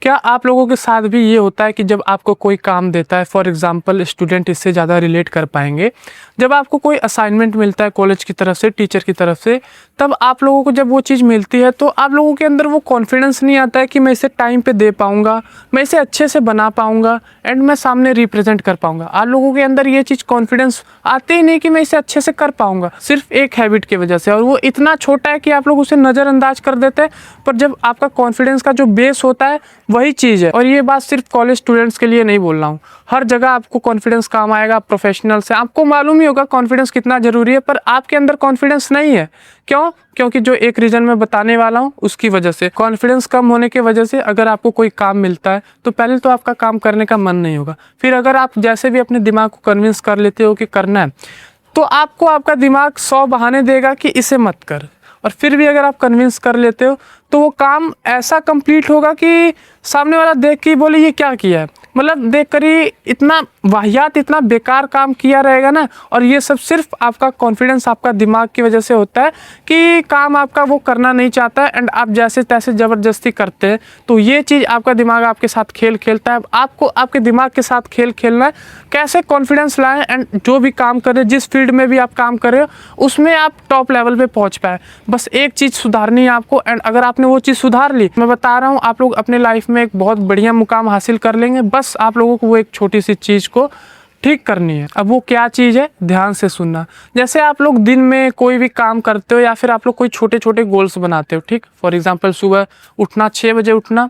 क्या आप लोगों के साथ भी ये होता है कि जब आपको कोई काम देता है, फॉर एग्जांपल स्टूडेंट इससे ज़्यादा रिलेट कर पाएंगे, जब आपको कोई असाइनमेंट मिलता है कॉलेज की तरफ से, टीचर की तरफ से, तब आप लोगों को जब वो चीज़ मिलती है तो आप लोगों के अंदर वो कॉन्फिडेंस नहीं आता है कि मैं इसे टाइम पे दे पाऊँगा, मैं इसे अच्छे से बना पाऊँगा एंड मैं सामने रिप्रेजेंट कर पाऊँगा। आप लोगों के अंदर ये चीज़ कॉन्फिडेंस आते ही नहीं कि मैं इसे अच्छे से कर पाऊँगा, सिर्फ एक हैबिट की वजह से, और वो इतना छोटा है कि आप लोग उसे नज़रअंदाज कर देते हैं। पर जब आपका कॉन्फिडेंस का जो बेस होता है वही चीज़ है, और ये बात सिर्फ कॉलेज स्टूडेंट्स के लिए नहीं बोल रहा हूँ, हर जगह आपको कॉन्फिडेंस काम आएगा। प्रोफेशनल से आपको मालूम ही होगा कॉन्फिडेंस कितना ज़रूरी है, पर आपके अंदर कॉन्फिडेंस नहीं है। क्यों? क्योंकि जो एक रीज़न मैं बताने वाला हूँ उसकी वजह से, कॉन्फिडेंस कम होने की वजह से अगर आपको कोई काम मिलता है तो पहले तो आपका काम करने का मन नहीं होगा। फिर अगर आप जैसे भी अपने दिमाग को कन्विंस कर लेते हो कि करना है, तो आपको आपका दिमाग 100 बहाने देगा कि इसे मत कर, और फिर भी अगर आप कन्विंस कर लेते हो तो वो काम ऐसा कंप्लीट होगा कि सामने वाला देख के बोले ये क्या किया है, मतलब देख कर ही इतना वाहियात, इतना बेकार काम किया रहेगा ना। और ये सब सिर्फ आपका कॉन्फिडेंस, आपका दिमाग की वजह से होता है कि काम आपका वो करना नहीं चाहता है एंड आप जैसे तैसे ज़बरदस्ती करते हैं। तो ये चीज़ आपका दिमाग आपके साथ खेल खेलता है। आपको आपके दिमाग के साथ खेल खेलना है, कैसे कॉन्फिडेंस लाएं एंड जो भी काम करें, जिस फील्ड में भी आप काम कर रहे हो उसमें आप टॉप लेवल पे पहुंच पाए। बस एक चीज़ सुधारनी है आपको, एंड अगर आपने वो चीज़ सुधार ली, मैं बता रहा हूँ आप लोग अपने लाइफ में एक बहुत बढ़िया मुकाम हासिल कर लेंगे। बस आप लोगों को वो एक छोटी सी चीज़ को ठीक करनी है। अब वो क्या चीज़ है, ध्यान से सुनना। जैसे आप लोग दिन में कोई भी काम करते हो या फिर आप लोग कोई छोटे छोटे गोल्स बनाते हो, ठीक, फॉर एग्जांपल सुबह उठना, 6 बजे उठना,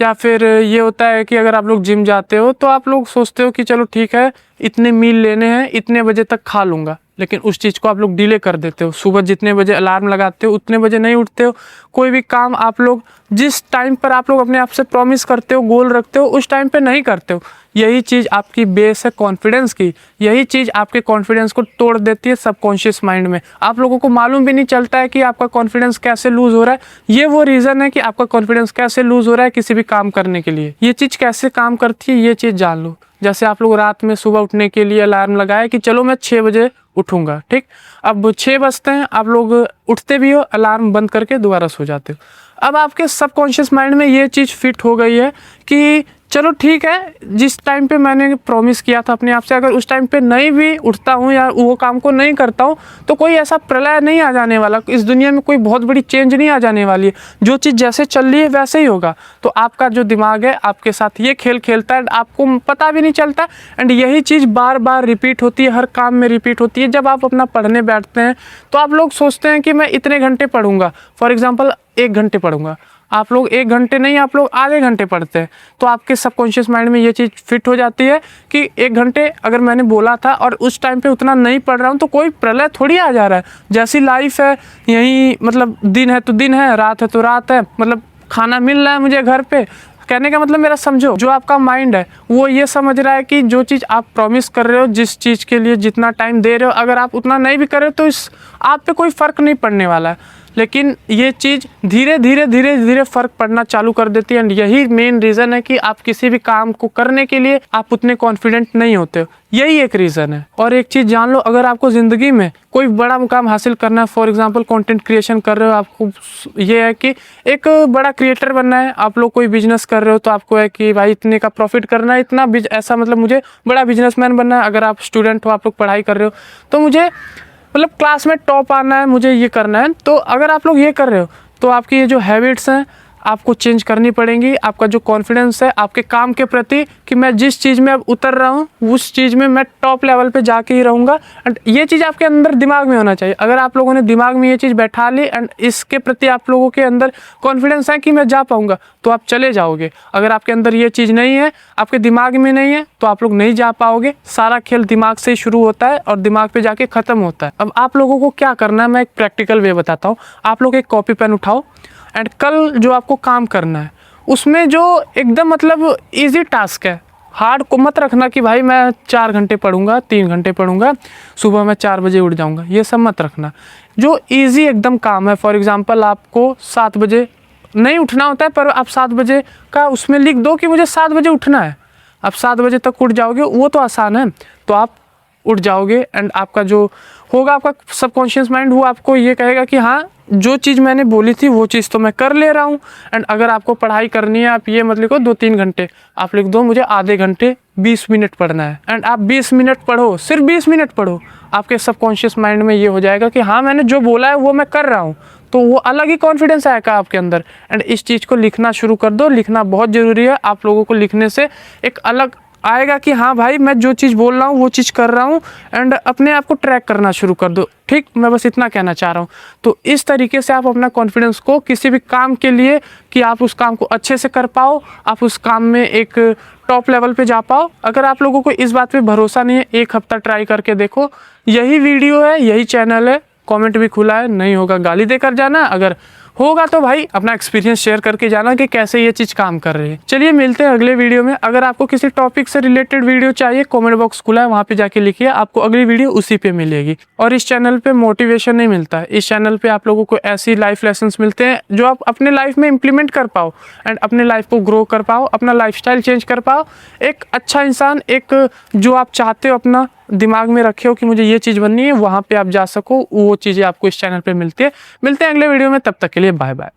या फिर ये होता है कि अगर आप लोग जिम जाते हो तो आप लोग सोचते हो कि चलो ठीक है इतने मील लेने हैं, इतने बजे तक खा लूँगा, लेकिन उस चीज़ को आप लोग डिले कर देते हो। सुबह जितने बजे अलार्म लगाते हो उतने बजे नहीं उठते हो। कोई भी काम आप लोग जिस टाइम पर आप लोग अपने आप से प्रॉमिस करते हो, गोल रखते हो, उस टाइम पे नहीं करते हो। यही चीज़ आपकी बेस है कॉन्फिडेंस की। यही चीज़ आपके कॉन्फिडेंस को तोड़ देती है सबकॉन्शियस माइंड में। आप लोगों को मालूम भी नहीं चलता है कि आपका कॉन्फिडेंस कैसे लूज़ हो रहा है। ये वो रीज़न है कि आपका कॉन्फिडेंस कैसे लूज़ हो रहा है किसी भी काम करने के लिए। ये चीज़ कैसे काम करती है ये चीज़ जान लो। जैसे आप लोग रात में सुबह उठने के लिए अलार्म लगाए कि चलो मैं 6 बजे उठूँगा, ठीक, अब 6 बजते हैं, आप लोग उठते भी हो, अलार्म बंद करके दोबारा सो जाते हो। अब आपके सबकॉन्शियस माइंड में ये चीज़ फिट हो गई है कि चलो ठीक है, जिस टाइम पे मैंने प्रॉमिस किया था अपने आप से, अगर उस टाइम पे नहीं भी उठता हूँ या वो काम को नहीं करता हूँ तो कोई ऐसा प्रलय नहीं आ जाने वाला, इस दुनिया में कोई बहुत बड़ी चेंज नहीं आ जाने वाली है। जो चीज़ जैसे चल रही है वैसे ही होगा। तो आपका जो दिमाग है आपके साथ ये खेल खेलता है, आपको पता भी नहीं चलता, एंड यही चीज़ बार बार रिपीट होती है, हर काम में रिपीट होती है। जब आप अपना पढ़ने बैठते हैं तो आप लोग सोचते हैं कि मैं इतने घंटे पढ़ूंगा, फॉर एग्जाम्पल 1 घंटे पढ़ूंगा, आप लोग 1 घंटे नहीं, आप लोग आधे घंटे पढ़ते हैं। तो आपके सबकॉन्शियस माइंड में ये चीज़ फिट हो जाती है कि 1 घंटे अगर मैंने बोला था और उस टाइम पे उतना नहीं पढ़ रहा हूँ तो कोई प्रलय थोड़ी आ जा रहा है। जैसी लाइफ है यही, मतलब दिन है तो दिन है, रात है तो रात है, मतलब खाना मिल रहा है मुझे घर पे। कहने का मतलब मेरा समझो, जो आपका माइंड है वो ये समझ रहा है कि जो चीज़ आप प्रॉमिस कर रहे हो, जिस चीज़ के लिए जितना टाइम दे रहे हो, अगर आप उतना नहीं भी कर रहे हो तो इस आप पे कोई फ़र्क नहीं पड़ने वाला है। लेकिन ये चीज़ धीरे धीरे फ़र्क पड़ना चालू कर देती है, एंड यही मेन रीज़न है कि आप किसी भी काम को करने के लिए आप उतने कॉन्फिडेंट नहीं होते हो। यही एक रीज़न है। और एक चीज़ जान लो, अगर आपको ज़िंदगी में कोई बड़ा मुकाम हासिल करना है, फॉर एग्जांपल कंटेंट क्रिएशन कर रहे हो, आपको ये है कि एक बड़ा क्रिएटर बनना है, आप लोग कोई बिजनेस कर रहे हो तो आपको है कि भाई इतने का प्रॉफिट करना है, इतना ऐसा मतलब मुझे बड़ा बिजनेसमैन बनना है। अगर आप स्टूडेंट हो, आप लोग पढ़ाई कर रहे हो तो मुझे मतलब क्लास में टॉप आना है, मुझे ये करना है। तो अगर आप लोग ये कर रहे हो तो आपकी ये जो हैबिट्स हैं आपको चेंज करनी पड़ेंगी। आपका जो कॉन्फिडेंस है आपके काम के प्रति कि मैं जिस चीज़ में अब उतर रहा हूँ उस चीज़ में मैं टॉप लेवल पे जाके ही रहूँगा, एंड ये चीज़ आपके अंदर दिमाग में होना चाहिए। अगर आप लोगों ने दिमाग में ये चीज़ बैठा ली एंड इसके प्रति आप लोगों के अंदर कॉन्फिडेंस है कि मैं जा पाऊँगा, तो आप चले जाओगे। अगर आपके अंदर ये चीज़ नहीं है, आपके दिमाग में नहीं है, तो आप लोग नहीं जा पाओगे। सारा खेल दिमाग से ही शुरू होता है और दिमाग पे जाके ख़त्म होता है। अब आप लोगों को क्या करना है, मैं एक प्रैक्टिकल वे बताता हूँ। आप लोग एक कॉपी पेन उठाओ एंड कल जो आपको काम करना है उसमें जो एकदम मतलब इजी टास्क है, हार्ड को मत रखना कि भाई मैं 4 घंटे पढ़ूंगा, 3 घंटे पढ़ूंगा, सुबह मैं 4 बजे उठ जाऊंगा, ये सब मत रखना। जो इजी एकदम काम है, फॉर एग्जांपल आपको 7 बजे नहीं उठना होता है पर आप 7 बजे का उसमें लिख दो कि मुझे 7 बजे उठना है। आप 7 बजे तक उठ जाओगे, वो तो आसान है। तो आप उठ जाओगे एंड आपका जो होगा, आपका सबकॉन्शियस माइंड वो आपको ये कहेगा कि हाँ जो चीज़ मैंने बोली थी वो चीज़ तो मैं कर ले रहा हूँ। एंड अगर आपको पढ़ाई करनी है, आप ये मत लिखो 2-3 घंटे, आप लिख दो मुझे आधे घंटे 20 मिनट पढ़ना है। एंड आप 20 मिनट पढ़ो, सिर्फ 20 मिनट पढ़ो, आपके सबकॉन्शियस माइंड में ये हो जाएगा कि हाँ मैंने जो बोला है वो मैं कर रहा हूँ, तो वो अलग ही कॉन्फिडेंस आएगा आपके अंदर। एंड इस चीज़ को लिखना शुरू कर दो, लिखना बहुत ज़रूरी है। आप लोगों को लिखने से एक अलग आएगा कि हाँ भाई मैं जो चीज़ बोल रहा हूँ वो चीज़ कर रहा हूँ, एंड अपने आप को ट्रैक करना शुरू कर दो। ठीक, मैं बस इतना कहना चाह रहा हूँ। तो इस तरीके से आप अपना कॉन्फिडेंस को किसी भी काम के लिए, कि आप उस काम को अच्छे से कर पाओ, आप उस काम में एक टॉप लेवल पे जा पाओ। अगर आप लोगों को इस बात पे भरोसा नहीं है, 1 हफ्ता ट्राई करके देखो। यही वीडियो है, यही चैनल है, कमेंट भी खुला है, नहीं होगा गाली देकर जाना, अगर होगा तो भाई अपना एक्सपीरियंस शेयर करके जाना कि कैसे ये चीज़ काम कर रही है। चलिए मिलते हैं अगले वीडियो में। अगर आपको किसी टॉपिक से रिलेटेड वीडियो चाहिए, कमेंट बॉक्स खुला है, वहाँ पे जाके लिखिए, आपको अगली वीडियो उसी पे मिलेगी। और इस चैनल पे मोटिवेशन नहीं मिलता है, इस चैनल पे आप लोगों को ऐसी लाइफ लेसन्स मिलते हैं जो आप अपने लाइफ में इम्प्लीमेंट कर पाओ एंड अपने लाइफ को ग्रो कर पाओ, अपना लाइफस्टाइल चेंज कर पाओ, एक अच्छा इंसान, एक जो आप चाहते हो अपना दिमाग में रखे हो कि मुझे ये चीज़ बननी है, वहाँ पे आप जा सको, वो चीज़ें आपको इस चैनल पे मिलती है। मिलते हैं अगले वीडियो में, तब तक के लिए बाय बाय।